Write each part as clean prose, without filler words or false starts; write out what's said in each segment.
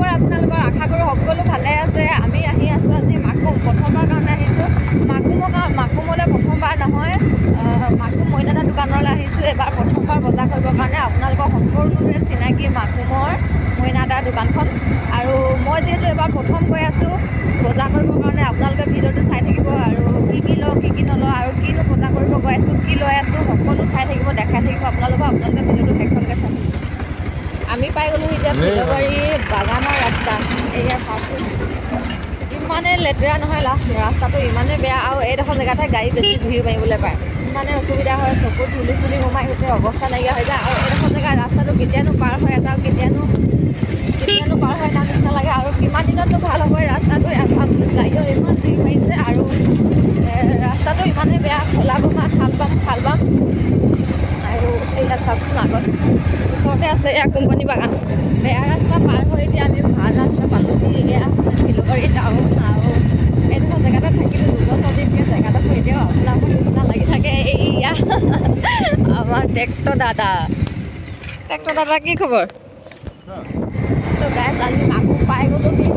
খবৰ আপোনালোকৰ? আশা কৰোঁ সকলো ভালে আছে। আমি আহি আছোঁ আজি মাকুম, প্ৰথমবাৰ কাৰণে আহিছোঁ। মাকুমলৈ প্ৰথমবাৰ নহয়, মাকুম মইনাদা দোকানলৈ আহিছোঁ এবাৰ প্ৰথমবাৰ বজাৰ কৰিবৰ কাৰণে। আপোনালোকৰ সকলোৰে চিনাকি মাকুমৰ মইনাদাৰ দোকানখন। আৰু মই যিহেতু এবাৰ প্ৰথম গৈ আছোঁ বজাৰ কৰিবৰ কাৰণে, আপোনালোকে ভিডিঅ'টো চাই থাকিব আৰু কি লওঁ কি নলওঁ আৰু কিনো বজাৰ কৰিব গৈ আছোঁ, কি লৈ আছোঁ সকলো চাই থাকিব, দেখাই থাকিব আপোনালোকে ভিডিঅ'টো শেষলৈকে চাই থাকিব। আমি পাই গ'লোঁ এতিয়া ফিলবাৰী বাগানৰ ৰাস্তা। এয়া চাওকচোন, ইমানেই লেতেৰা নহয়, ৰাস্তাটো ইমানেই বেয়া আৰু এইডোখৰ জেগাতহে গাড়ী বেছি ভিৰ মাৰিবলৈ পায়। ইমানে অসুবিধা হয়, চকুত ধূলি চুলি সোমাই গোটেই অৱস্থা নাইকিয়া হৈ যায়। আৰু এইডোখৰ জেগাৰ ৰাস্তাটো কেতিয়ানো পাৰ হৈ যাওঁ, কেতিয়ানো পাৰ হৈ তাৰ নিচিনা লাগে। আৰু কিমান দিনতনো ভাল হ'ব এই ৰাস্তাটো, চাওকচোন গাড়ীও ইমান ভিৰ মাৰিছে আৰু ৰাস্তাটো ইমানেই বেয়া, খোলা বোমা খাল বাম আৰু এইয়া চাওকচোন আগত ওচৰতে আছে এয়া কোম্পানী বাগান। বেয়া ৰাস্তা পাৰ হৈ এতিয়া আমি ভাল ৰাস্তা পালোঁহি। এয়া ফিলবাৰী টাউন আৰু এইডোখৰ জেগাতে থাকিলোঁ দুবছৰ দিনকৈ জেগাডোখৰ এতিয়াও আপোনালোকৰ নিচিনা লাগি থাকে। এইয়া আমাৰ ট্ৰেক্টৰ দাদা কি খবৰ? তো গাইছ আজি মাকুম পাই গ'লোহি।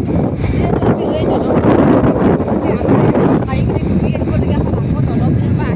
যিহেতু আমি এই দলংখন মাৰিকিনে ঘূৰি আহিবলগীয়া হ'ল, আকৌ দলংখনৰ পৰা